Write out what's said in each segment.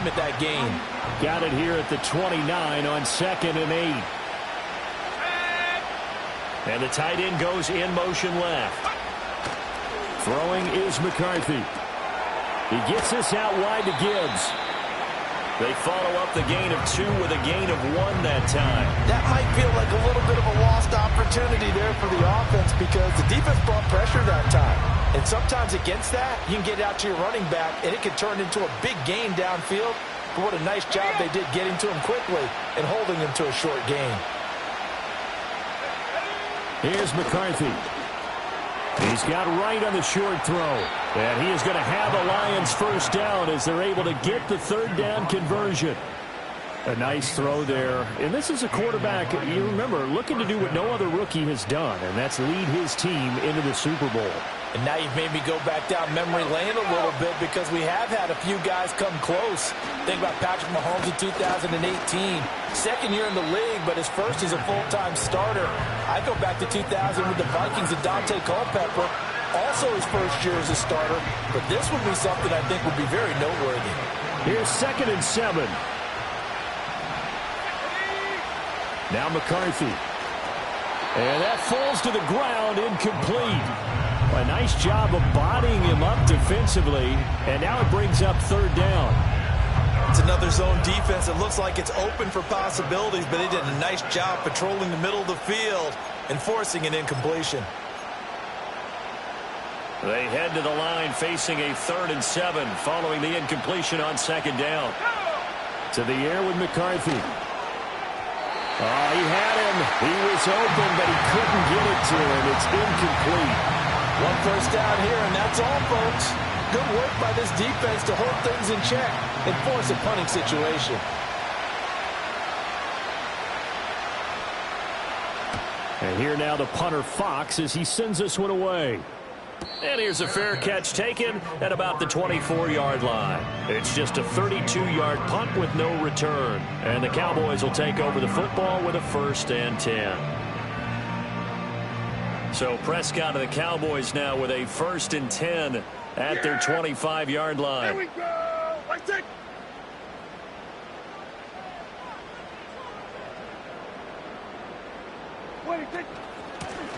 limit that gain. Got it here at the 29 on 2nd and 8. And the tight end goes in motion left. Throwing is McCarthy. He gets this out wide to Gibbs. They follow up the gain of 2 with a gain of 1 that time. That might feel like a little bit of a lost opportunity there for the offense because the defense brought pressure that time. And sometimes against that, you can get out to your running back, and it can turn into a big gain downfield. But what a nice job they did getting to him quickly and holding him to a short gain. Here's McCarthy. He's got right on the short throw. And he is going to have the Lions first down as they're able to get the 3rd down conversion. A nice throw there. And this is a quarterback, you remember, looking to do what no other rookie has done, and that's lead his team into the Super Bowl. And now you've made me go back down memory lane a little bit because we have had a few guys come close. Think about Patrick Mahomes in 2018. Second year in the league, but his first as a full-time starter. I go back to 2000 with the Vikings and Dante Culpepper. Also his first year as a starter. But this would be something I think would be very noteworthy. Here's 2nd and 7. Now McCarthy. And that falls to the ground, incomplete. A nice job of bodying him up defensively, and now it brings up 3rd down. It's another zone defense. It looks like it's open for possibilities, but they did a nice job patrolling the middle of the field and forcing an incompletion. They head to the line facing a 3rd and 7 following the incompletion on 2nd down. To the air with McCarthy. Oh, he had him. He was open, but he couldn't get it to him. It's incomplete. 1 first down here, and that's all, folks. Good work by this defense to hold things in check and force a punting situation. And here now the punter Fox as he sends this one away. And here's a fair catch taken at about the 24-yard line. It's just a 32-yard punt with no return. And the Cowboys will take over the football with a 1st and 10. So Prescott and the Cowboys now with a 1st and 10 at their 25-yard line. There we go. That's it.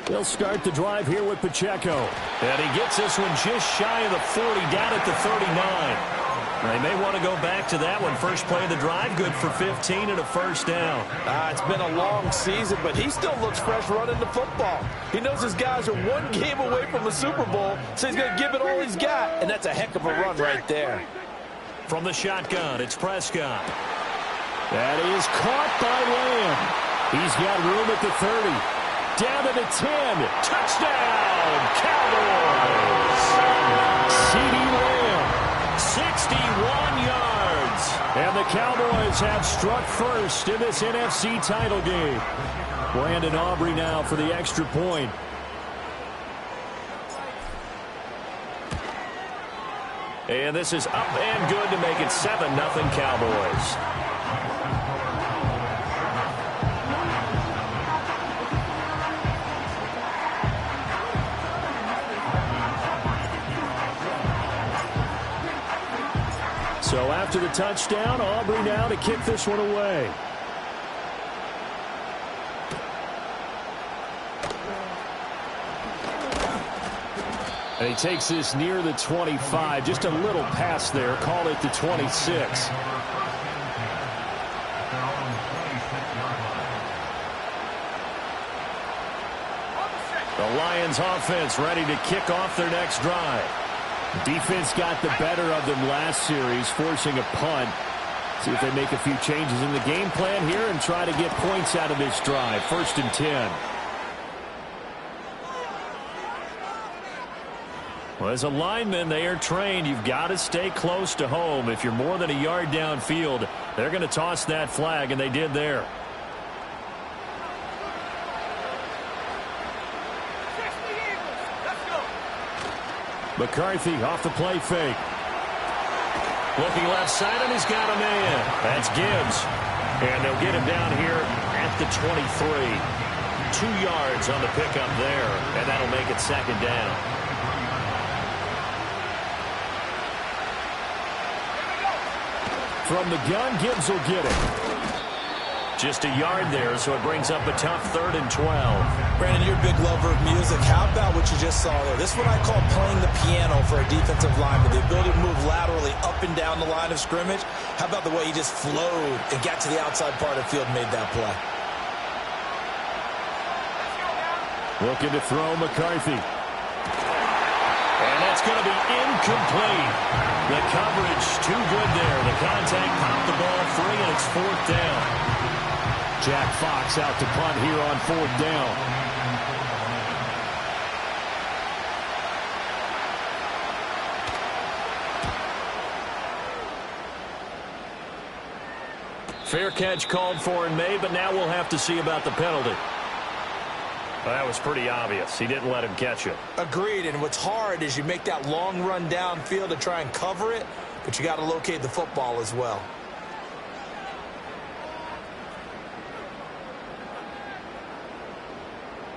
They'll start the drive here with Pacheco. And he gets this one just shy of the 40, down at the 39. They may want to go back to that one. First play of the drive, good for 15 and a 1st down. It's been a long season, but he still looks fresh running the football. He knows his guys are 1 game away from a Super Bowl, so he's going to give it all he's got, and that's a heck of a run right there. From the shotgun, it's Prescott. That is caught by Lamb. He's got room at the 30. Down to the 10. Touchdown, Cowboys. CeeDee Lamb, 61 yards. And the Cowboys have struck first in this NFC title game. Brandon Aubrey now for the extra point. And this is up and good to make it 7-0 Cowboys. So after the touchdown, Aubrey now to kick this one away. And he takes this near the 25. Just a little pass there. Call it the 26. The Lions offense ready to kick off their next drive. Defense got the better of them last series, forcing a punt. See if they make a few changes in the game plan here and try to get points out of this drive. 1st and 10. Well, as a lineman, they are trained. You've got to stay close to home. If you're more than a yard downfield, they're going to toss that flag, and they did there. McCarthy off the play fake. Looking left side, and he's got a man. That's Gibbs. And they'll get him down here at the 23. 2 yards on the pickup there, and that'll make it 2nd down. From the gun, Gibbs will get it. Just a yard there, so it brings up a tough 3rd and 12. Brandon, you're a big lover of music. How about what you just saw there? This is what I call playing the piano for a defensive lineman. The ability to move laterally up and down the line of scrimmage. How about the way he just flowed and got to the outside part of the field and made that play? Looking to throw McCarthy. And that's going to be incomplete. The coverage too good there. The contact popped the ball free, and it's 4th down. Jack Fox out to punt here on 4th down. Fair catch called for and made, but now we'll have to see about the penalty. Well, that was pretty obvious. He didn't let him catch it. Agreed, and what's hard is you make that long run downfield to try and cover it, but you got to locate the football as well.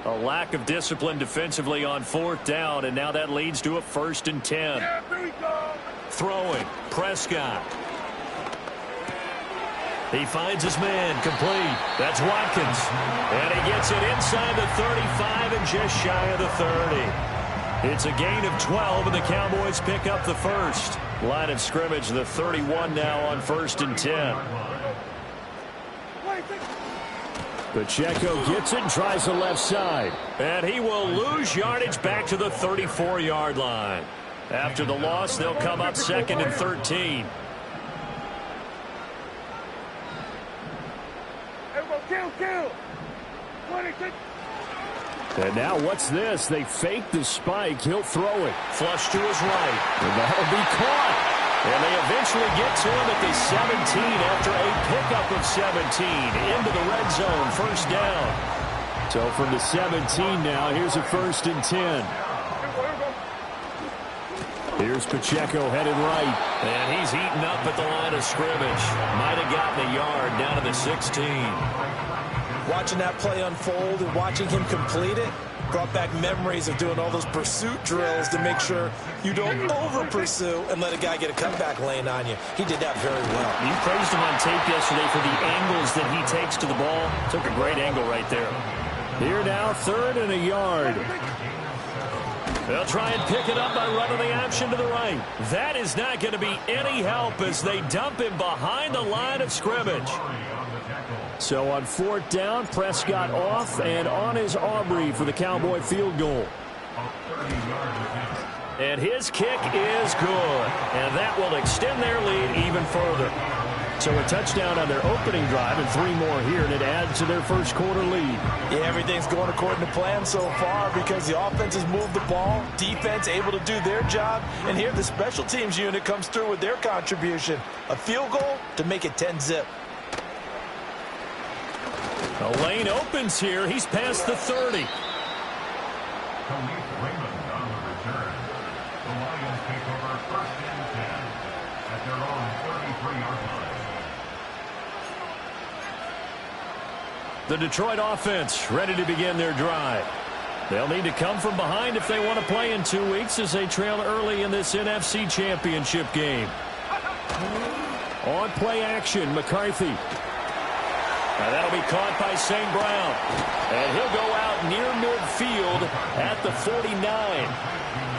A lack of discipline defensively on 4th down, and now that leads to a 1st and 10. Throwing, Prescott. He finds his man, complete. That's Watkins. And he gets it inside the 35 and just shy of the 30. It's a gain of 12, and the Cowboys pick up the 1st. Line of scrimmage, the 31 now on 1st and 10. Pacheco gets it and tries the left side. And he will lose yardage back to the 34-yard line. After the loss, they'll come up 2nd and 13. Kill. And now what's this? They fake the spike. He'll throw it. Flush to his right. And that'll be caught. And they eventually get to him at the 17 after a pickup of 17 into the red zone. 1st down. So from the 17 now, here's a 1st and 10. Here's Pacheco headed right. And he's eaten up at the line of scrimmage. Might have gotten a yard down to the 16. Watching that play unfold and watching him complete it brought back memories of doing all those pursuit drills to make sure you don't over-pursue and let a guy get a cutback lane on you. He did that very well. You praised him on tape yesterday for the angles that he takes to the ball. Took a great angle right there. Here now, 3rd and a yard. They'll try and pick it up by running the option to the right. That is not going to be any help as they dump him behind the line of scrimmage. So on 4th down, Prescott off, and on is Aubrey for the Cowboy field goal. And his kick is good, and that will extend their lead even further. So a touchdown on their opening drive and 3 more here, and it adds to their 1st quarter lead. Yeah, everything's going according to plan so far because the offense has moved the ball, defense able to do their job, and here the special teams unit comes through with their contribution. A field goal to make it 10-zip. The lane opens here. He's past the 30. The Detroit offense ready to begin their drive. They'll need to come from behind if they want to play in 2 weeks as they trail early in this NFC Championship game. On play action, McCarthy. Now that'll be caught by St. Brown. And he'll go out near midfield at the 49.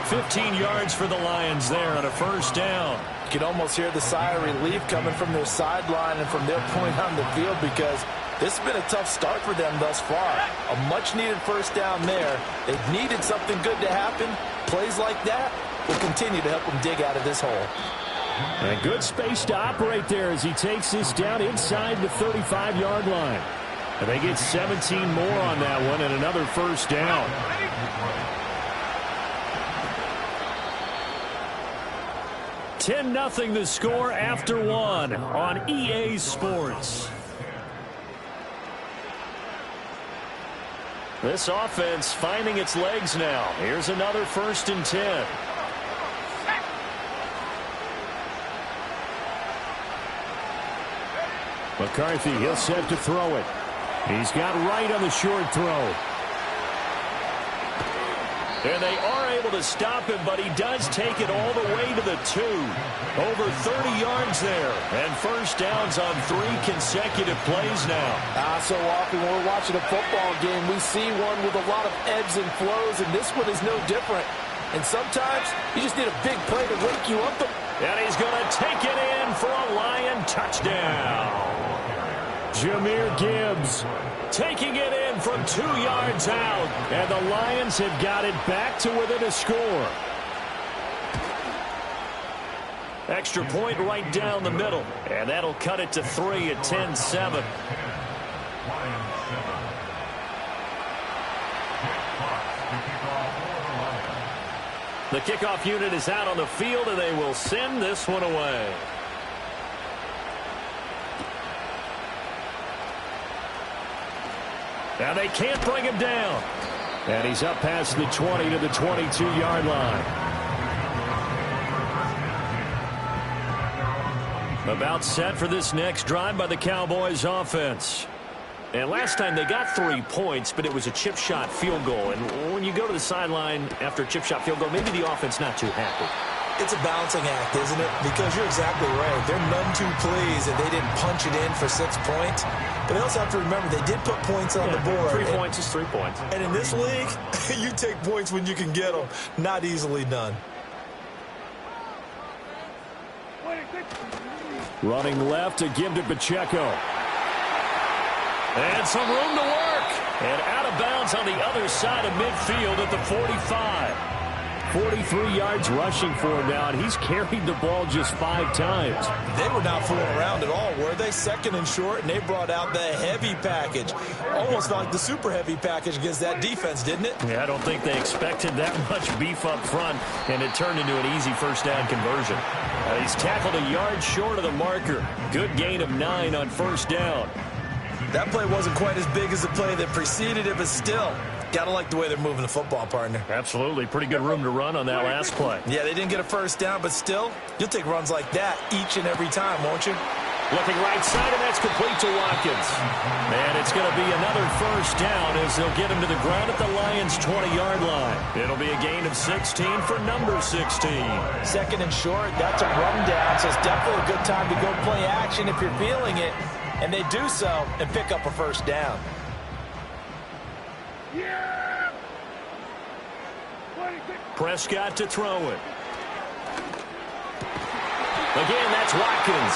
15 yards for the Lions there on a 1st down. You can almost hear the sigh of relief coming from their sideline and from their point on the field because this has been a tough start for them thus far. A much-needed 1st down there. They've needed something good to happen. Plays like that will continue to help them dig out of this hole. And good space to operate there as he takes this down inside the 35-yard line. And they get 17 more on that one and another 1st down. (10-0) the score after 1 on EA Sports. This offense finding its legs now. Here's another 1st and 10. McCarthy, he'll set to throw it. He's got right on the short throw. And they are able to stop him, but he does take it all the way to the 2. Over 30 yards there. And first downs on 3 consecutive plays now. So often when we're watching a football game, we see one with a lot of ebbs and flows, and this one is no different. And sometimes you just need a big play to wake you up. And he's going to take it in for a Lion touchdown. Jahmyr Gibbs taking it in from 2 yards out. And the Lions have got it back to within a score. Extra point right down the middle. And that'll cut it to 3 at 10-7. The kickoff unit is out on the field, and they will send this one away. Now they can't bring him down. And he's up past the 20 to the 22-yard line. About set for this next drive by the Cowboys offense. And last time they got 3 points, but it was a chip shot field goal. And when you go to the sideline after a chip shot field goal, maybe the offense not too happy. It's a balancing act, isn't it? Because you're exactly right. They're none too pleased that they didn't punch it in for 6 points. But they also have to remember they did put points on the board. 3 points is 3 points. And in this league, you take points when you can get them. Not easily done. Running left to give to Pacheco. And some room to work. And out of bounds on the other side of midfield at the 45. 43 yards rushing for him now, and he's carried the ball just 5 times. They were not fooling around at all, were they? Second and short, and they brought out the heavy package. Almost like the super heavy package against that defense, didn't it? Yeah, I don't think they expected that much beef up front, and it turned into an easy first down conversion. He's tackled a yard short of the marker. Good gain of 9 on first down. That play wasn't quite as big as the play that preceded it, but still, gotta like the way they're moving the football, partner. Absolutely. Pretty good room to run on that last play. Yeah, they didn't get a first down, but still, you'll take runs like that each and every time, won't you? Looking right side, and that's complete to Watkins. And it's going to be another first down as they'll get him to the ground at the Lions' 20-yard line. It'll be a gain of 16 for number 16. Second and short, that's a run down, so it's definitely a good time to go play action if you're feeling it. And they do so and pick up a first down. Yeah! Prescott to throw it. Again, that's Watkins.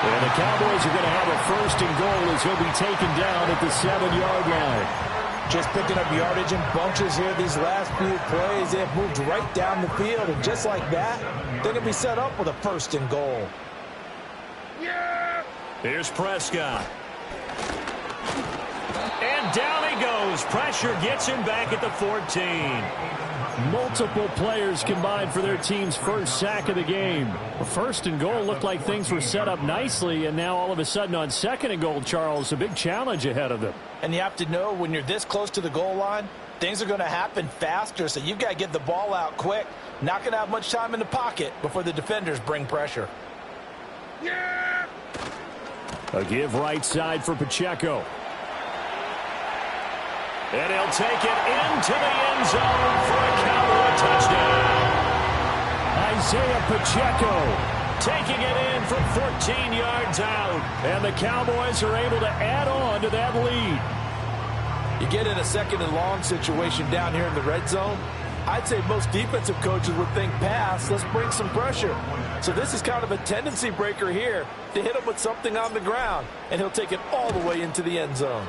And the Cowboys are going to have a first and goal as he'll be taken down at the 7-yard line. Just picking up yardage in bunches here these last few plays. They've moved right down the field, and just like that, they're going to be set up with a first and goal. Yeah! Here's Prescott. And down he goes. Pressure gets him back at the 14. Multiple players combined for their team's first sack of the game. First and goal looked like things were set up nicely, and now all of a sudden on second and goal, Charles, a big challenge ahead of them. And you have to know when you're this close to the goal line, things are going to happen faster, so you've got to get the ball out quick. Not going to have much time in the pocket before the defenders bring pressure. Yeah! A give right side for Pacheco. And he'll take it into the end zone for a Cowboy touchdown. Isaiah Pacheco taking it in from 14 yards out. And the Cowboys are able to add on to that lead. You get in a second and long situation down here in the red zone, I'd say most defensive coaches would think pass, let's bring some pressure. So this is kind of a tendency breaker here to hit him with something on the ground, and he'll take it all the way into the end zone.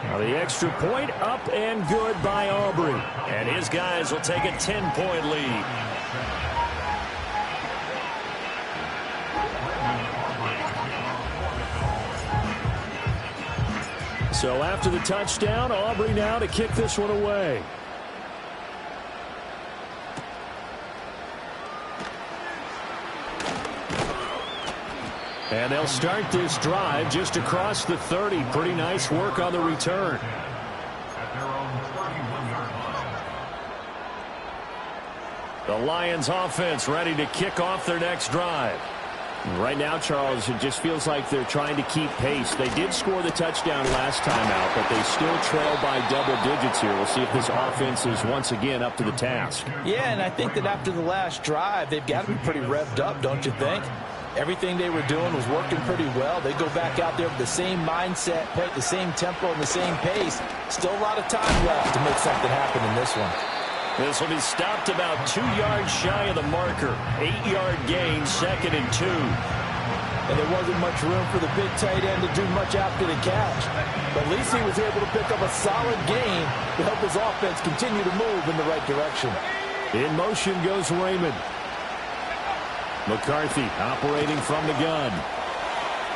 Now the extra point up and good by Aubrey. And his guys will take a 10-point lead. So after the touchdown, Aubrey now to kick this one away. And they'll start this drive just across the 30. Pretty nice work on the return. The Lions offense ready to kick off their next drive. Right now, Charles, it just feels like they're trying to keep pace. They did score the touchdown last time out, but they still trail by double digits here. We'll see if this offense is once again up to the task. Yeah, and I think that after the last drive, they've got to be pretty revved up, don't you think? Everything they were doing was working pretty well. They go back out there with the same mindset, play at the same tempo and the same pace. Still a lot of time left to make something happen in this one. This will be stopped about 2 yards shy of the marker. 8-yard gain, 2nd and 2. And there wasn't much room for the big tight end to do much after the catch. But at least he was able to pick up a solid gain to help his offense continue to move in the right direction. In motion goes Raymond. McCarthy operating from the gun.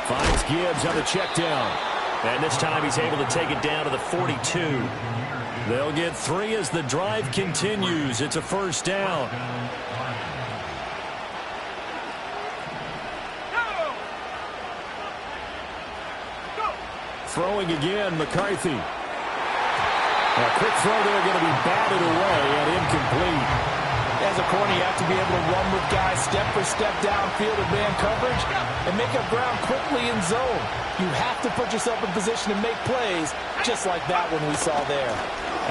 Finds Gibbs on the check down. And this time he's able to take it down to the 42. They'll get 3 as the drive continues. It's a first down. Throwing again, McCarthy. A quick throw there going to be batted away and incomplete. As a corner, you have to be able to run with guys step for step downfield of man coverage and make up ground quickly in zone. You have to put yourself in position to make plays just like that one we saw there.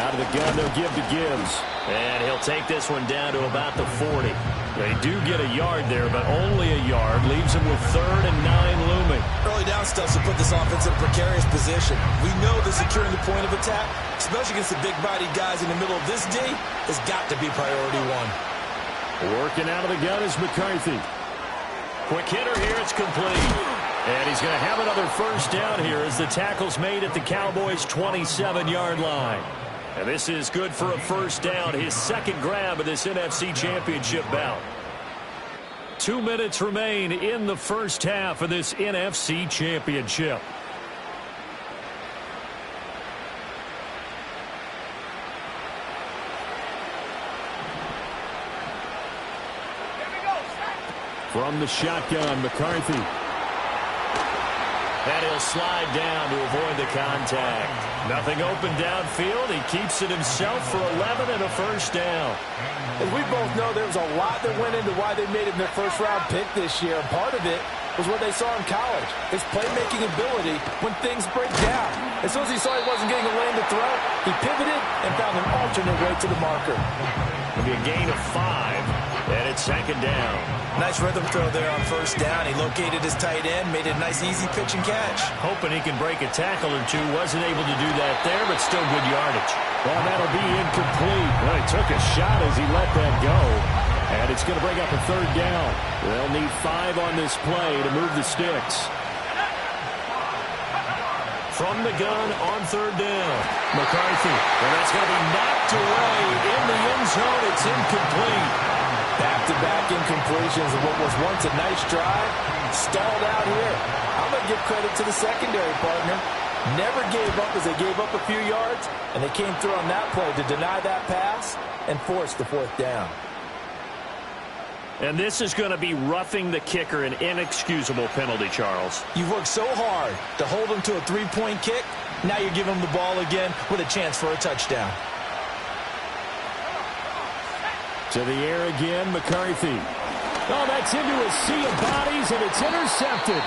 Out of the gun, they'll give to Gibbs. And he'll take this one down to about the 40. They do get a yard there, but only a yard. Leaves them with 3rd and 9 looming. Early down stuff to put this offense in a precarious position. We know that securing the point of attack, especially against the big-bodied guys in the middle of this D, has got to be priority one. Working out of the gun is McCarthy. Quick hitter here, it's complete. And he's going to have another first down here as the tackle's made at the Cowboys' 27-yard line. And this is good for a first down, his 2nd grab of this NFC Championship bout. 2 minutes remain in the first half of this NFC Championship. From the shotgun, McCarthy. And he'll slide down to avoid the contact. Nothing open downfield. He keeps it himself for 11 and a first down. As we both know, there was a lot that went into why they made him their first-round pick this year. And part of it was what they saw in college, his playmaking ability when things break down. As soon as he saw he wasn't getting a lane to throw, he pivoted and found an alternate way to the marker. It'll be a gain of 5, and it's 2nd down. Nice rhythm throw there on first down. He located his tight end, made it a nice, easy pitch and catch. Hoping he can break a tackle or two. Wasn't able to do that there, but still good yardage. Well, that'll be incomplete. Well, he took a shot as he let that go. And it's going to bring up a 3rd down. They'll need 5 on this play to move the sticks. From the gun on 3rd down. McCarthy. And that's going to be knocked away in the end zone. It's incomplete. Back-to-back incompletions of what was once a nice drive. Stalled out here. I'm going to give credit to the secondary partner. Never gave up as they gave up a few yards, and they came through on that play to deny that pass and force the 4th down. And this is going to be roughing the kicker, an inexcusable penalty, Charles. You've worked so hard to hold him to a 3-point kick. Now you're giving him the ball again with a chance for a touchdown. To the air again, McCarthy. Oh, that's into a sea of bodies, and it's intercepted.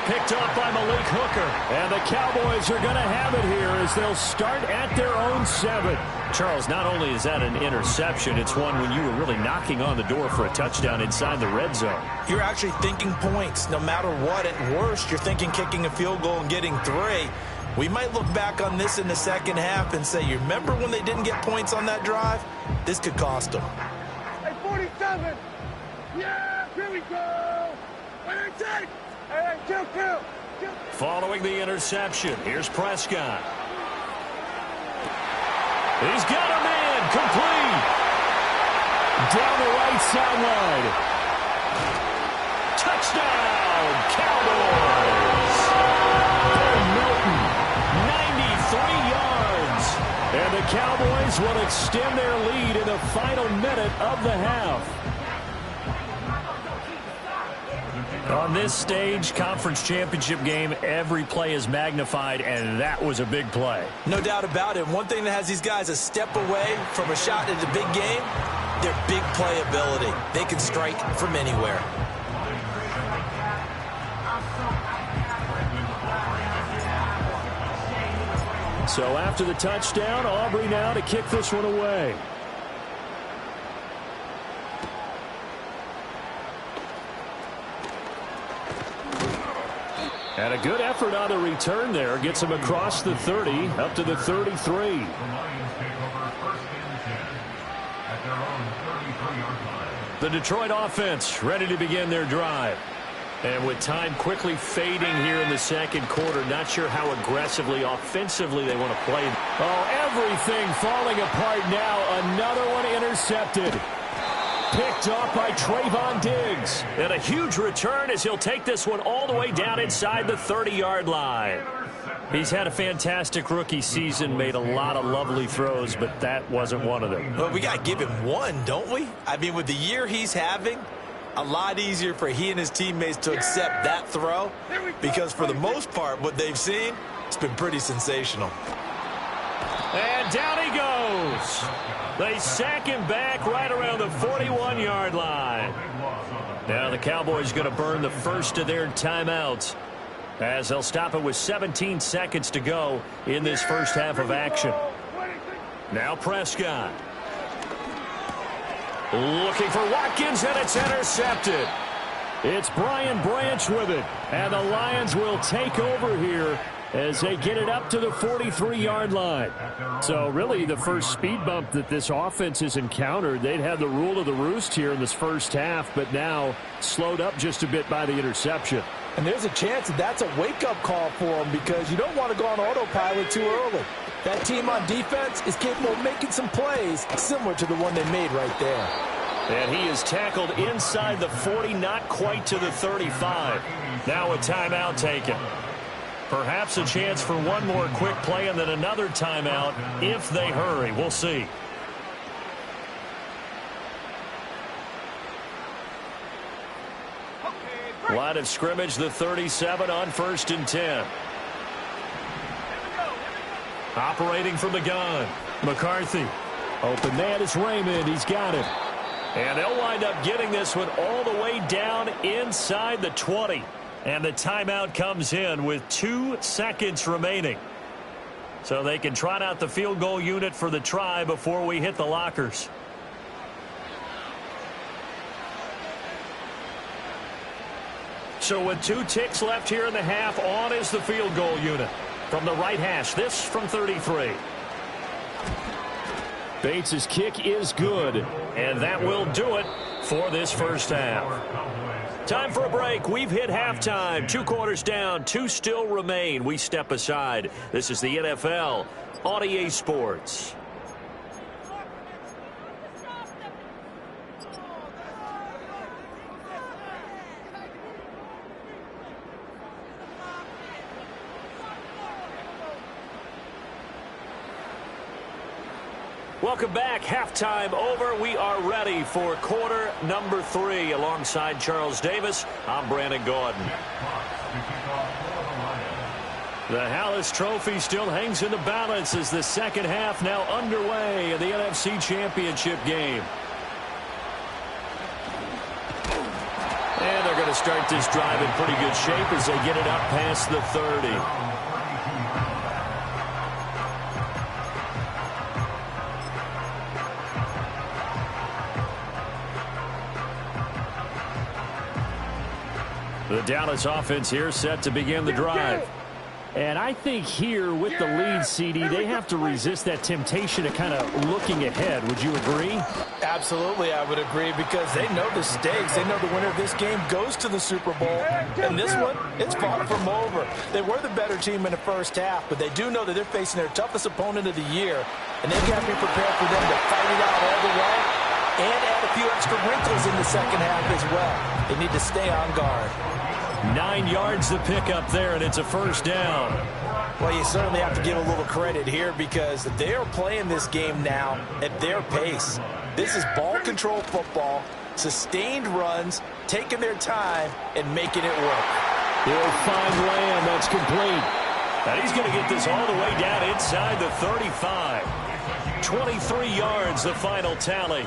Picked up by Malik Hooker. And the Cowboys are going to have it here as they'll start at their own 7. Charles, not only is that an interception, it's one when you were really knocking on the door for a touchdown inside the red zone. You're actually thinking points no matter what. At worst, you're thinking kicking a field goal and getting 3. We might look back on this in the second half and say, you remember when they didn't get points on that drive? This could cost them. Hey, 47! Yeah, here we go! Hey, take! Hey, kill! Following the interception, here's Prescott. He's got a man, complete. Down the right sideline. Touchdown, Cowboys. Ben Milton, 93 yards. And the Cowboys will extend their lead in the final minute of the half. On this stage, conference championship game, every play is magnified, and that was a big play. No doubt about it. One thing that has these guys a step away from a shot at the big game, their big play ability. They can strike from anywhere. So after the touchdown, Aubrey now to kick this one away. And a good effort on the return there. Gets him across the 30, up to the 33. The Detroit offense ready to begin their drive. And with time quickly fading here in the second quarter, not sure how aggressively, offensively they want to play. Oh, everything falling apart now. Another one intercepted. Picked off by Trayvon Diggs. And a huge return as he'll take this one all the way down inside the 30-yard line. He's had a fantastic rookie season, made a lot of lovely throws, but that wasn't one of them. Well, we got to give him one, don't we? I mean, with the year he's having, a lot easier for he and his teammates to accept that throw because for the most part, what they've seen, it's been pretty sensational. And down he goes. They sack him back right around the 41-yard line. Now the Cowboys going to burn the first of their timeouts as they'll stop it with 17 seconds to go in this first half of action. Now Prescott. Looking for Watkins, and it's intercepted. It's Brian Branch with it, and the Lions will take over here as they get it up to the 43-yard line. So really the first speed bump that this offense has encountered. They'd had the rule of the roost here in this first half, but now slowed up just a bit by the interception. And there's a chance that that's a wake-up call for them because you don't want to go on autopilot too early. That team on defense is capable of making some plays similar to the one they made right there. And he is tackled inside the 40, not quite to the 35. Now a timeout taken. Perhaps a chance for one more quick play and then another timeout if they hurry. We'll see. Line of scrimmage, the 37 on 1st and 10. Operating from the gun. McCarthy. Open man is Raymond. He's got it. And they'll wind up getting this one all the way down inside the 20. And the timeout comes in with 2 seconds remaining. So they can trot out the field goal unit for the try before we hit the lockers. So with 2 ticks left here in the half, on is the field goal unit. From the right hash, this from 33. Bates' kick is good, and that will do it for this first half. Time for a break. We've hit halftime. 2 quarters down, 2 still remain. We step aside. This is the NFL on EA Sports. Welcome back. Halftime over. We are ready for quarter number 3. Alongside Charles Davis, I'm Brandon Gordon. The Hallis Trophy still hangs in the balance as the second half now underway in the NFC Championship game. And they're going to start this drive in pretty good shape as they get it up past the 30. The Dallas offense here set to begin the drive. And I think here with the lead, CD, they have to resist that temptation of kind of looking ahead. Would you agree? Absolutely, I would agree because they know the stakes. They know the winner of this game goes to the Super Bowl. And this one, it's far from over. They were the better team in the first half, but they do know that they're facing their toughest opponent of the year. And they've got to be prepared for them to fight it out all the way and add a few extra wrinkles in the second half as well. They need to stay on guard. 9 yards to pick up there, and it's a first down. Well, you certainly have to give a little credit here because they are playing this game now at their pace. This is ball control football, sustained runs, taking their time, and making it work. He'll find Lamb. That's complete. And he's going to get this all the way down inside the 35. 23 yards, the final tally.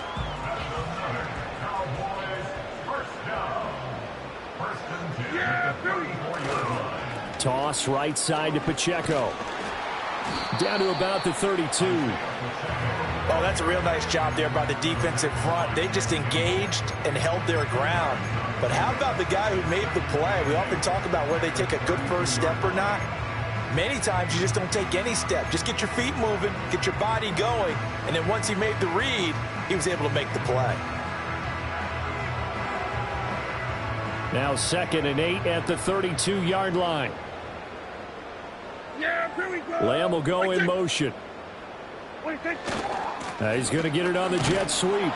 Toss right side to Pacheco. Down to about the 32. Oh, that's a real nice job there by the defensive front. They just engaged and held their ground. But how about the guy who made the play? We often talk about whether they take a good first step or not. Many times you just don't take any step. Just get your feet moving, get your body going, and then once he made the read, he was able to make the play. Now 2nd and 8 at the 32-yard line. Yeah, here we go. Lamb will go in motion. What do you think? He's going to get it on the jet sweep.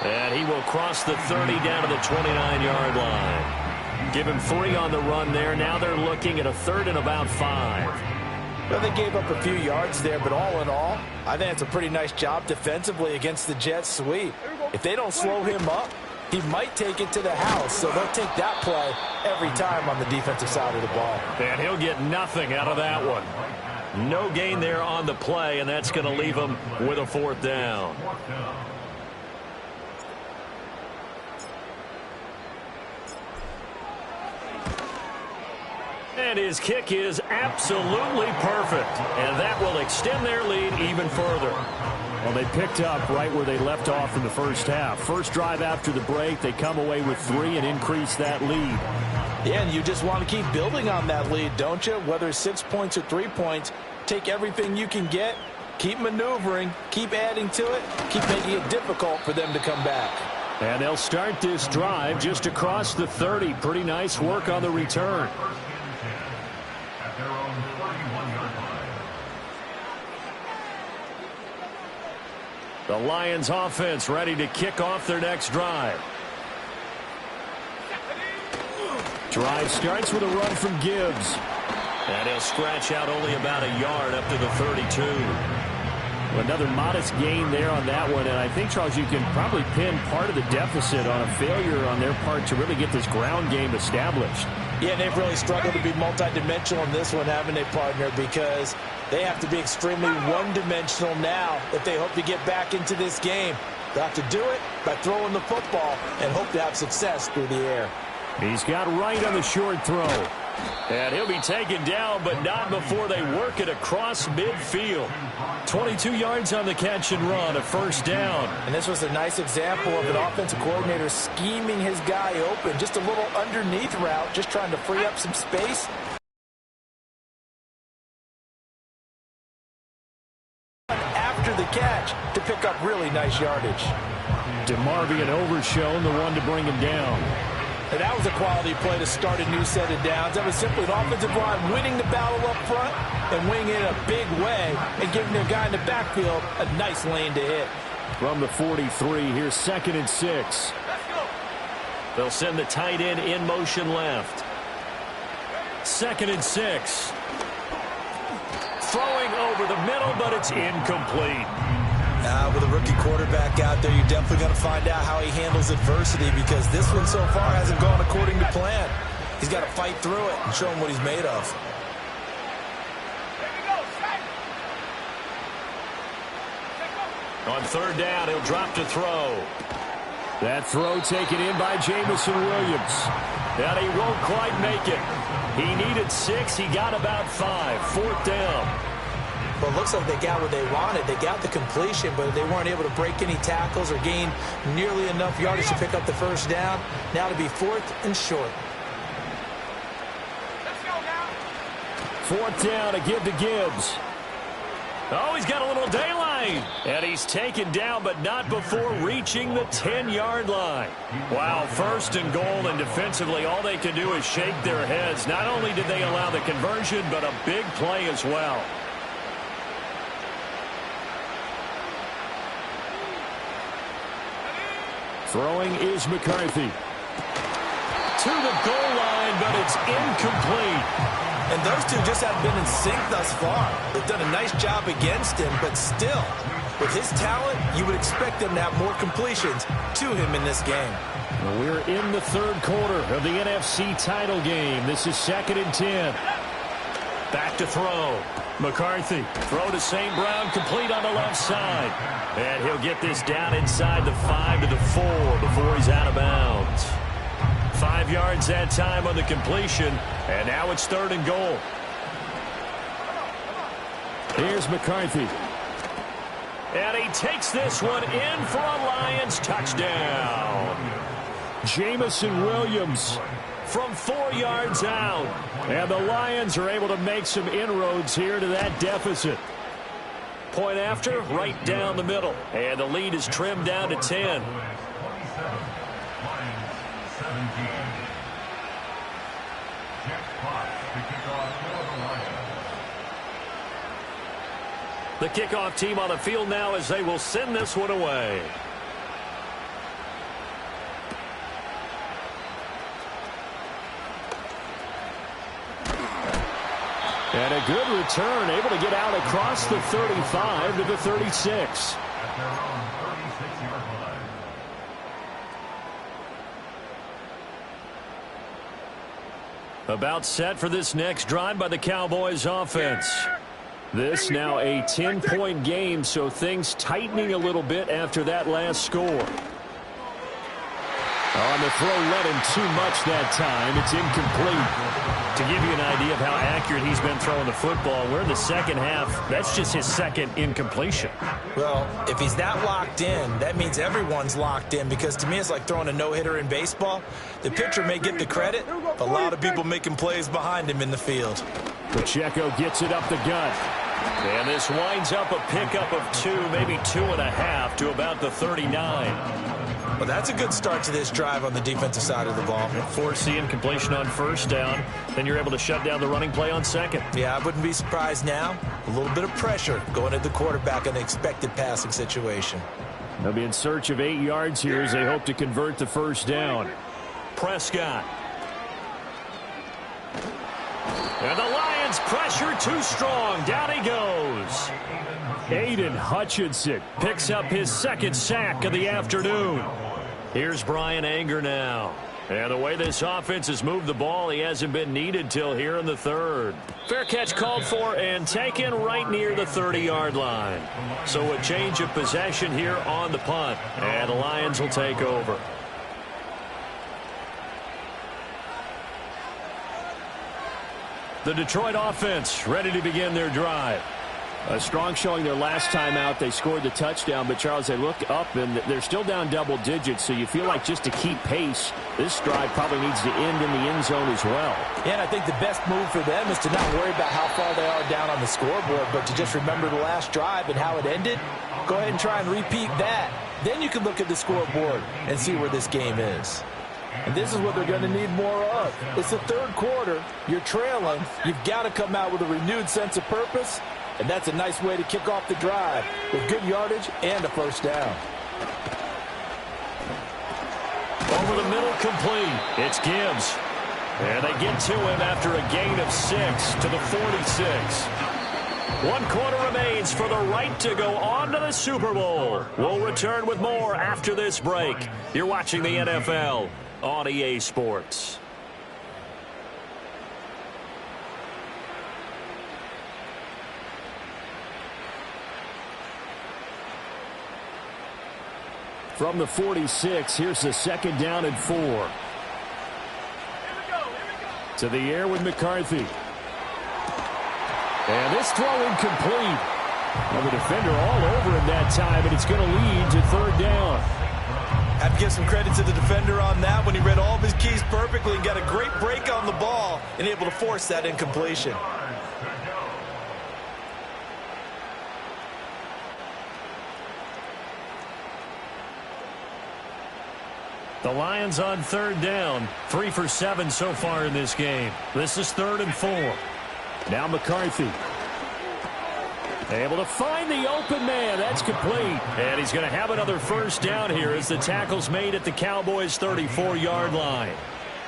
And he will cross the 30 down to the 29-yard line. Give him 3 on the run there. Now they're looking at a 3rd and about 5. Well, they gave up a few yards there, but all in all, I think it's a pretty nice job defensively against the jet sweep. If they don't slow him up, he might take it to the house, so they'll take that play every time on the defensive side of the ball. And he'll get nothing out of that one. No gain there on the play, and that's going to leave him with a 4th down. And his kick is absolutely perfect, and that will extend their lead even further. Well, they picked up right where they left off in the first half. First drive after the break, they come away with 3 and increase that lead. Yeah, and you just want to keep building on that lead, don't you? Whether it's 6 points or 3 points, take everything you can get, keep maneuvering, keep adding to it, keep making it difficult for them to come back. And they'll start this drive just across the 30. Pretty nice work on the return. The Lions offense ready to kick off their next drive. Drive starts with a run from Gibbs. And he'll scratch out only about a yard up to the 32. Another modest gain there on that one, and I think, Charles, you can probably pin part of the deficit on a failure on their part to really get this ground game established. Yeah, they've really struggled to be multidimensional in this one, haven't they, partner? Because they have to be extremely one-dimensional now if they hope to get back into this game. They'll have to do it by throwing the football and hope to have success through the air. He's got right on the short throw. And he'll be taken down, but not before they work it across midfield. 22 yards on the catch and run, a 1st down. And this was a nice example of an offensive coordinator scheming his guy open. Just a little underneath route, just trying to free up some space. After the catch to pick up really nice yardage. DeMarvion overshown, the one to bring him down. And that was a quality play to start a new set of downs. That was simply an offensive line winning the battle up front and winning it in a big way and giving their guy in the backfield a nice lane to hit. From the 43, here's 2nd and 6. They'll send the tight end in motion left. 2nd and 6. Throwing over the middle, but it's incomplete. With a rookie quarterback out there, you're definitely going to find out how he handles adversity, because this one so far hasn't gone according to plan. He's got to fight through it and show him what he's made of. On 3rd down, he'll drop to throw. That throw taken in by Jamison Williams. And he won't quite make it. He needed 6. He got about 5. 4th down. Well, it looks like they got what they wanted. They got the completion, but they weren't able to break any tackles or gain nearly enough yardage to pick up the 1st down. Now to be 4th and short. Let's go now. 4th down to give to Gibbs. Oh, he's got a little daylight. And he's taken down, but not before reaching the 10-yard line. Wow, 1st and goal, and defensively, all they can do is shake their heads. Not only did they allow the conversion, but a big play as well. Throwing is McCarthy. To the goal line, but it's incomplete. And those two just haven't been in sync thus far. They've done a nice job against him, but still, with his talent, you would expect them to have more completions to him in this game. Well, we're in the 3rd quarter of the NFC title game. This is 2nd and 10. Back to throw. McCarthy. Throw to St. Brown, complete on the left side. And he'll get this down inside the 5 to the 4 before he's out of bounds. 5 yards that time on the completion, and now it's 3rd and goal. Here's McCarthy. And he takes this one in for a Lions touchdown. Jamison Williams from 4 yards out. And the Lions are able to make some inroads here to that deficit. Point after, right down the middle. And the lead is trimmed down to 10. The kickoff team on the field now as they will send this one away. And a good return, able to get out across the 35 to the 36. About set for this next drive by the Cowboys offense. This now a 10-point game, so things tightening a little bit after that last score. On the throw, let him too much that time. It's incomplete. To give you an idea of how accurate he's been throwing the football, we're in the second half. That's just his second incompletion. Well, if he's that locked in, that means everyone's locked in, because to me it's like throwing a no-hitter in baseball. The pitcher may get the credit, but a lot of people making plays behind him in the field. Pacheco gets it up the gut. And this winds up a pickup of 2, maybe 2.5 to about the 39. Well, that's a good start to this drive on the defensive side of the ball. Force the incompletion on first down. Then you're able to shut down the running play on second. Yeah, I wouldn't be surprised now. A little bit of pressure going at the quarterback in an expected passing situation. They'll be in search of 8 yards here as they hope to convert the first down. Prescott. And the Lions pressure too strong. Down he goes. Aiden Hutchinson picks up his second sack of the afternoon. Here's Brian Anger now. And the way this offense has moved the ball, he hasn't been needed till here in the third. Fair catch called for and taken right near the 30-yard line. So a change of possession here on the punt. And the Lions will take over. The Detroit offense ready to begin their drive. A strong showing their last time out. They scored the touchdown, but Charles, they look up and they're still down double digits, so you feel like just to keep pace, this drive probably needs to end in the end zone as well. Yeah, and I think the best move for them is to not worry about how far they are down on the scoreboard, but to just remember the last drive and how it ended. Go ahead and try and repeat that. Then you can look at the scoreboard and see where this game is. And this is what they're going to need more of. It's the third quarter. You're trailing. You've got to come out with a renewed sense of purpose. And that's a nice way to kick off the drive with good yardage and a first down. Over the middle, complete. It's Gibbs. And they get to him after a gain of 6 to the 46. 1 quarter remains for the right to go on to the Super Bowl. We'll return with more after this break. You're watching the NFL on EA Sports. From the 46, here's the second down and 4. Here we go. To the air with McCarthy. And this throw incomplete. And the defender all over him that time, and it's going to lead to third down. Have to give some credit to the defender on that when he read all of his keys perfectly and got a great break on the ball and able to force that incompletion. The Lions on third down. 3 for 7 so far in this game. This is 3rd and 4. Now McCarthy. Able to find the open man. That's complete. And he's going to have another first down here as the tackle's made at the Cowboys' 34-yard line.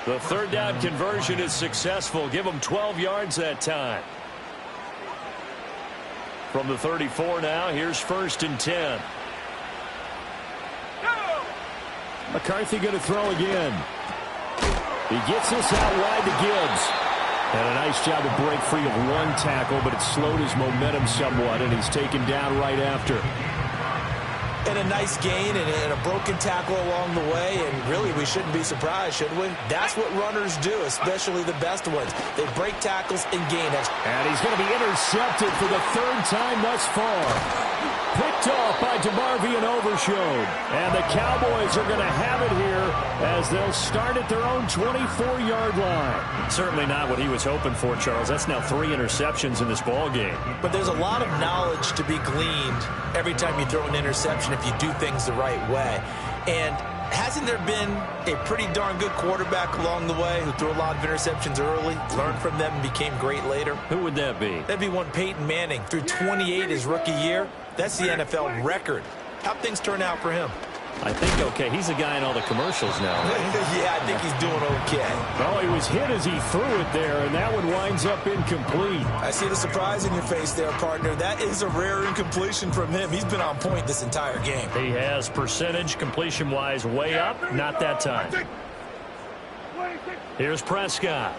The third down conversion is successful. Give them 12 yards that time. From the 34 now, here's 1st and 10. McCarthy going to throw again. He gets this out wide to Gibbs. And a nice job to break free of 1 tackle, but it slowed his momentum somewhat, and he's taken down right after. And a nice gain and a broken tackle along the way, and really we shouldn't be surprised, should we? That's what runners do, especially the best ones. They break tackles and gain it. And he's going to be intercepted for the third time thus far. Picked off by DeMarvion Overshown. And the Cowboys are going to have it here as they'll start at their own 24-yard line. Certainly not what he was hoping for, Charles. That's now 3 interceptions in this ball game. But there's a lot of knowledge to be gleaned every time you throw an interception if you do things the right way. And hasn't there been a pretty darn good quarterback along the way who threw a lot of interceptions early, learned from them, and became great later? Who would that be? That'd be one Peyton Manning. Threw 28 his rookie year. That's the NFL record. How'd things turn out for him? I think okay. He's a guy in all the commercials now. Right? Yeah, I think he's doing okay. Oh, he was hit as he threw it there, and that one winds up incomplete. I see the surprise in your face there, partner. That is a rare incompletion from him. He's been on point this entire game. He has percentage completion-wise way up. Not that time. Here's Prescott.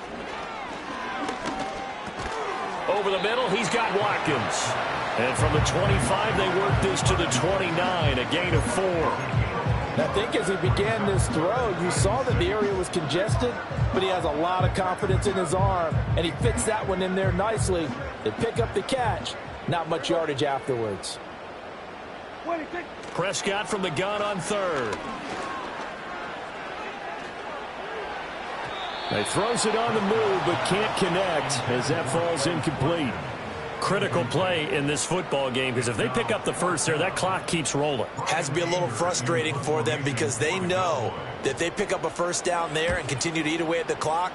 Over the middle, he's got Watkins. And from the 25, they work this to the 29, a gain of 4. I think as he began this throw, you saw that the area was congested, but he has a lot of confidence in his arm, and he fits that one in there nicely. They pick up the catch. Not much yardage afterwards. Prescott from the gun on 3rd. He throws it on the move, but can't connect as that falls incomplete. Critical play in this football game because if they pick up the first there, that clock keeps rolling. Has to be a little frustrating for them because they know that if they pick up a first down there and continue to eat away at the clock,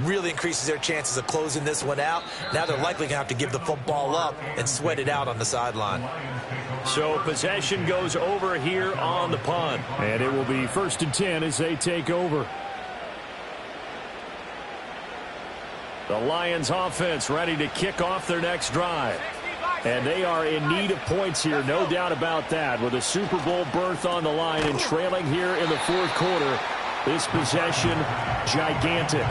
really increases their chances of closing this one out. Now they're likely going to have to give the football up and sweat it out on the sideline. So possession goes over here on the punt. And it will be 1st and 10 as they take over. The Lions offense ready to kick off their next drive. And they are in need of points here, no doubt about that. With a Super Bowl berth on the line and trailing here in the 4th quarter, this possession gigantic.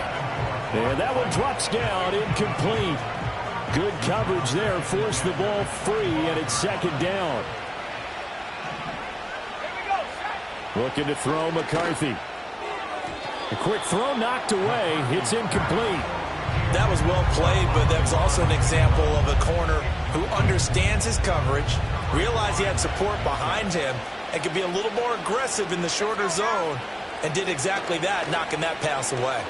And that one drops down, incomplete. Good coverage there, forced the ball free, and it's 2nd down. Looking to throw McCarthy. A quick throw knocked away. It's incomplete. That was well played, but that was also an example of a corner who understands his coverage, realized he had support behind him, and could be a little more aggressive in the shorter zone, and did exactly that, knocking that pass away.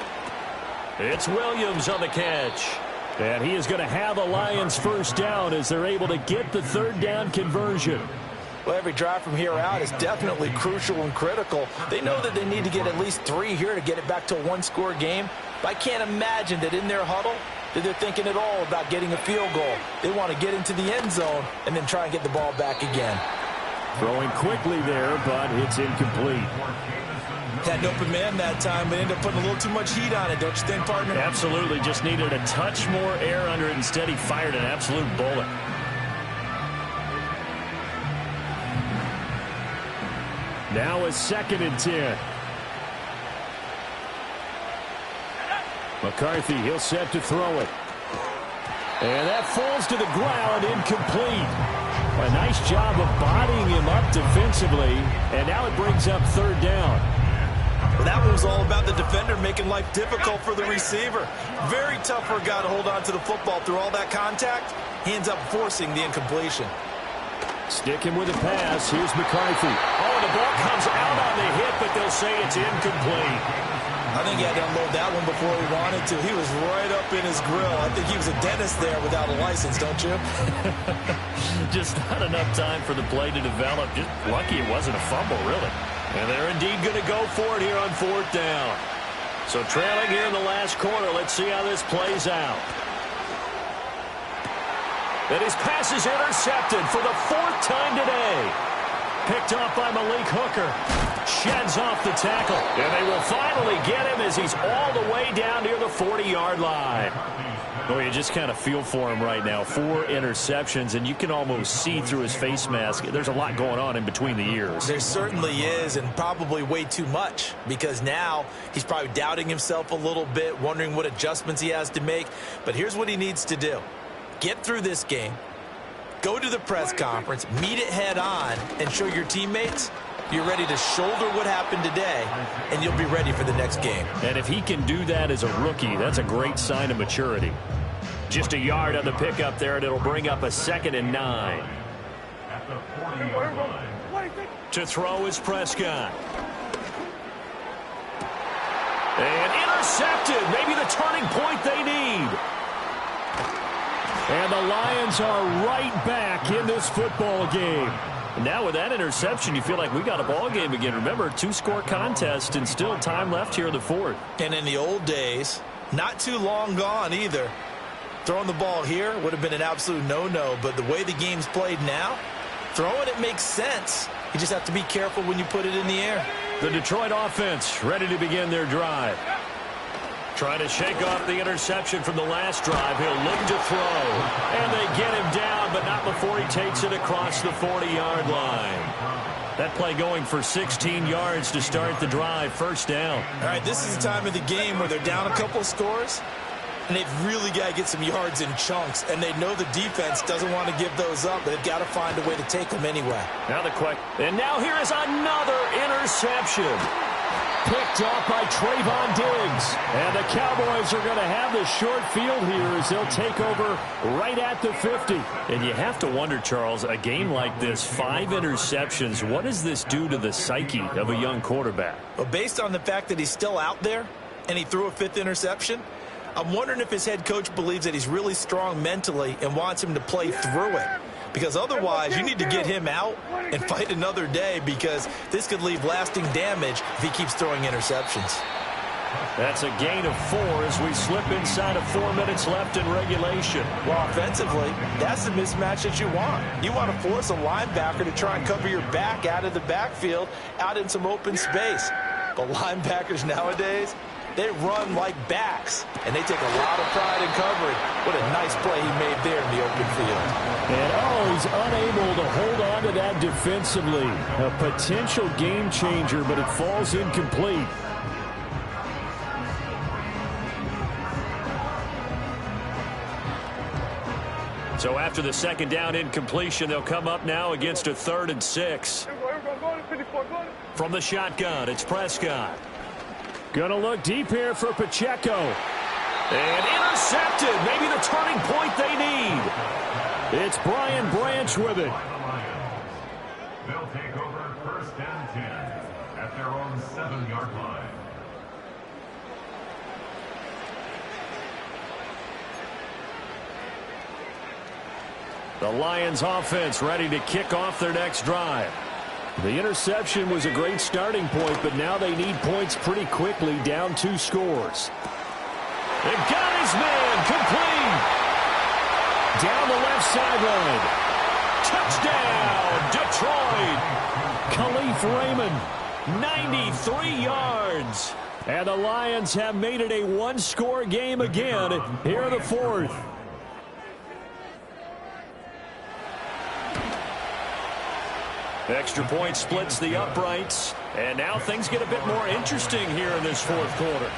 It's Williams on the catch. And he is going to have a Lions first down as they're able to get the 3rd down conversion. Well, every drive from here out is definitely crucial and critical. They know that they need to get at least 3 here to get it back to a 1-score game. But I can't imagine that in their huddle that they're thinking at all about getting a field goal. They want to get into the end zone and then try and get the ball back again. Throwing quickly there, but it's incomplete. Had an open man that time, but ended up putting a little too much heat on it, don't you think, partner? Absolutely. Just needed a touch more air under it. Instead, he fired an absolute bullet. Now a 2nd and 10. McCarthy, he'll set to throw it. And that falls to the ground, incomplete. A nice job of bodying him up defensively, and now it brings up 3rd down. Well, that one was all about the defender making life difficult for the receiver. Very tough for a guy to hold on to the football through all that contact. He ends up forcing the incompletion. Sticking with the pass, here's McCarthy. Oh, the ball comes out on the hit, but they'll say it's incomplete. I think he had to unload that one before he wanted to. He was right up in his grill. I think he was a dentist there without a license, don't you? Just not enough time for the play to develop. Just lucky it wasn't a fumble, really. And they're indeed going to go for it here on 4th down. So trailing here in the last quarter, let's see how this plays out. And his pass is intercepted for the 4th time today. Picked off by Malik Hooker. Sheds off the tackle. And they will finally get him as he's all the way down near the 40-yard line. Oh, you just kind of feel for him right now. 4 interceptions, and you can almost see through his face mask. There's a lot going on in between the ears. There certainly is, and probably way too much, because now he's probably doubting himself a little bit, wondering what adjustments he has to make. But here's what he needs to do. Get through this game, Go to the press conference, meet it head on, and show your teammates you're ready to shoulder what happened today, and you'll be ready for the next game. And if he can do that as a rookie, that's a great sign of maturity. Just a yard on the pickup there, and it'll bring up a 2nd and 9. To throw is Prescott. And intercepted. Maybe the turning point they need. And the Lions are right back in this football game. And now with that interception, you feel like we got a ball game again. Remember, 2-score contest and still time left here in the 4th. And in the old days, not too long gone either. Throwing the ball here would have been an absolute no-no, but the way the game's played now, throwing it makes sense. You just have to be careful when you put it in the air. The Detroit offense ready to begin their drive. Trying to shake off the interception from the last drive. He'll look to throw. And they get him down, but not before he takes it across the 40-yard line. That play going for 16 yards to start the drive. First down. All right, this is the time of the game where they're down a couple scores, and they've really got to get some yards in chunks, and they know the defense doesn't want to give those up, but they've got to find a way to take them anyway. Now the quick. And now here is another interception. Picked off by Trayvon Diggs. And the Cowboys are going to have the short field here as they'll take over right at the 50. And you have to wonder, Charles, a game like this, 5 interceptions, what does this do to the psyche of a young quarterback? Well, based on the fact that he's still out there and he threw a 5th interception, I'm wondering if his head coach believes that he's really strong mentally and wants him to play through it. Because otherwise, you need to get him out and fight another day, because this could leave lasting damage if he keeps throwing interceptions. That's a gain of 4 as we slip inside of 4 minutes left in regulation. Well, offensively, that's the mismatch that you want. You want to force a linebacker to try and cover your back out of the backfield, out in some open space. But linebackers nowadays, they run like backs, and they take a lot of pride in covering. What a nice play he made there in the open field. And, he's unable to hold on to that defensively. A potential game changer, but it falls incomplete. So after the second down incompletion, they'll come up now against a 3rd and 6. From the shotgun, it's Prescott. Gonna look deep here for Pacheco. And intercepted. Maybe the turning point they need. It's Brian Branch with it. They'll take over 1st and 10 at their own 7-yard line. The Lions offense ready to kick off their next drive. The interception was a great starting point, but now they need points pretty quickly, down 2 scores. They got his man, complete. Down the left sideline. Touchdown, Detroit. Khalif Raymond, 93 yards. And the Lions have made it a 1-score game again here in the 4th. Extra point splits the uprights. And now things get a bit more interesting here in this 4th quarter.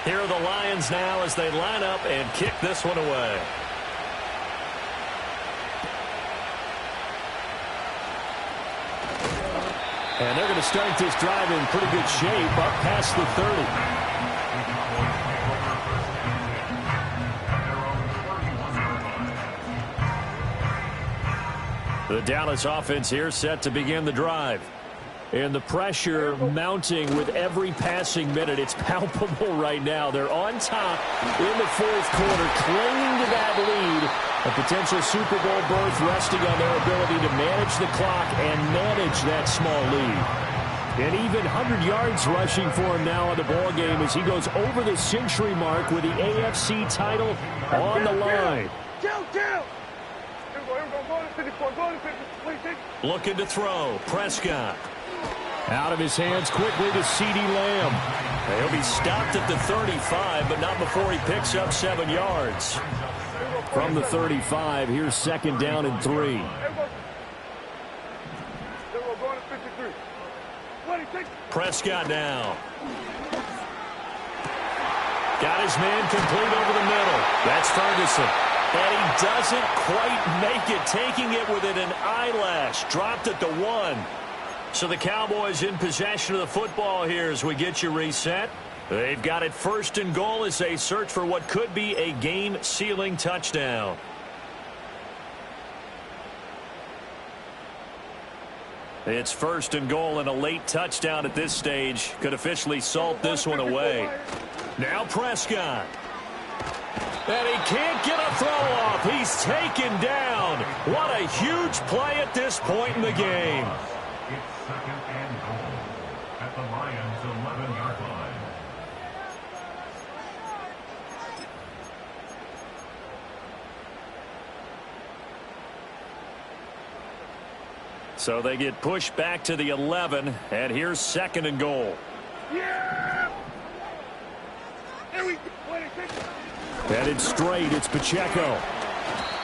Here are the Lions now as they line up and kick this one away. And they're going to start this drive in pretty good shape up past the 30. The Dallas offense here set to begin the drive. And the pressure mounting with every passing minute. It's palpable right now. They're on top in the 4th quarter, clinging to that lead. A potential Super Bowl berth resting on their ability to manage the clock and manage that small lead. And even 100 yards rushing for him now in the ball game as he goes over the century mark with the AFC title on the line. Looking to throw. Prescott. Out of his hands quickly to CeeDee Lamb. He'll be stopped at the 35, but not before he picks up 7 yards. From the 35, here's 2nd down and 3. Prescott now. Got his man complete over the middle. That's Ferguson. And he doesn't quite make it, taking it within an eyelash. Dropped at the 1. So the Cowboys in possession of the football here as we get you reset. They've got it 1st and goal as they search for what could be a game-sealing touchdown. It's 1st and goal and a late touchdown at this stage. Could officially salt this one away. Now Prescott. And he can't get a throw off. He's taken down. What a huge play at this point in the game. It's 2nd and goal at the Lions' 11-yard line. So they get pushed back to the 11, and here's 2nd and goal. Yeah! Here we go. Headed straight, it's Pacheco.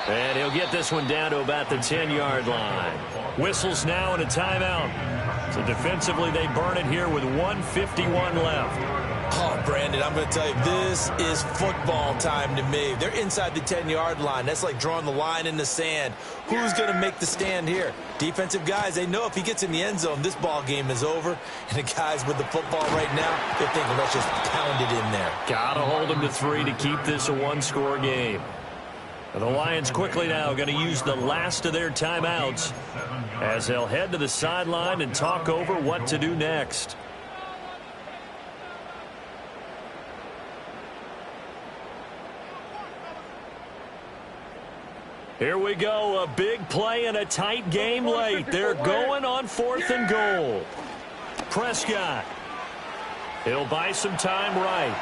And he'll get this one down to about the 10-yard line. Whistles now and a timeout. So defensively, they burn it here with 1:51 left. Oh, Brandon, I'm going to tell you, this is football time to me. They're inside the 10-yard line. That's like drawing the line in the sand. Who's going to make the stand here? Defensive guys, they know if he gets in the end zone, this ball game is over. And the guys with the football right now, they're thinking, let's just pound it in there. Got to hold them to 3 to keep this a 1-score game. The Lions quickly now going to use the last of their timeouts as they'll head to the sideline and talk over what to do next. Here we go, a big play and a tight game late. They're going on 4th and goal. Prescott. He'll buy some time right.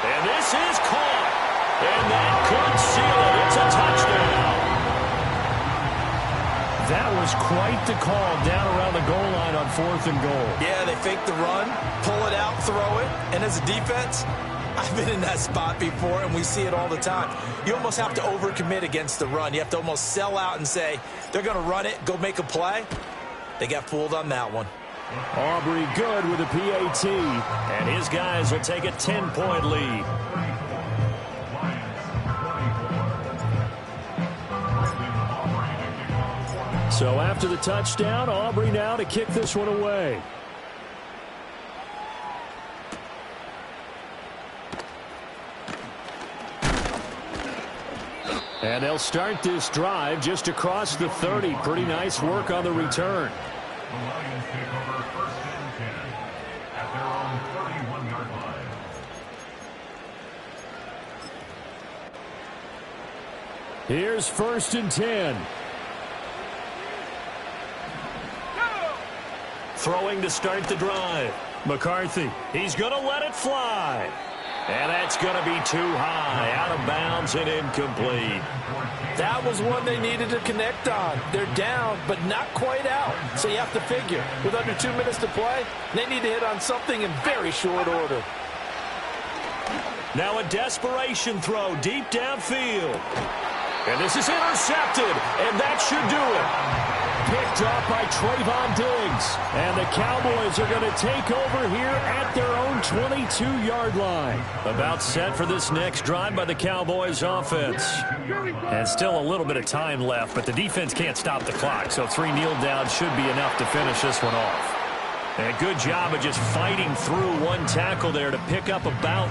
And this is caught. And that could seal it. It's a touchdown. That was quite the call down around the goal line on 4th and goal. Yeah, they fake the run, pull it out, throw it. And as a defense, I've been in that spot before, and we see it all the time. You almost have to overcommit against the run. You have to almost sell out and say, they're going to run it, go make a play. They got fooled on that one. Aubrey good with a PAT. And his guys will take a 10-point lead. So after the touchdown, Aubrey now to kick this one away. And they'll start this drive just across the 30. Pretty nice work on the return. The Lions take over 1st and 10 at their own 31-yard line. Here's 1st and 10. Throwing to start the drive. McCarthy, he's going to let it fly. And that's going to be too high, out of bounds and incomplete. That was one they needed to connect on. They're down, but not quite out. So you have to figure, with under 2 minutes to play, they need to hit on something in very short order. Now a desperation throw deep downfield. And this is intercepted, and that should do it. Picked off by Trayvon Diggs. And the Cowboys are going to take over here at their own 22-yard line. About set for this next drive by the Cowboys offense. And still a little bit of time left, but the defense can't stop the clock. So 3 kneel downs should be enough to finish this one off. And a good job of just fighting through one tackle there to pick up about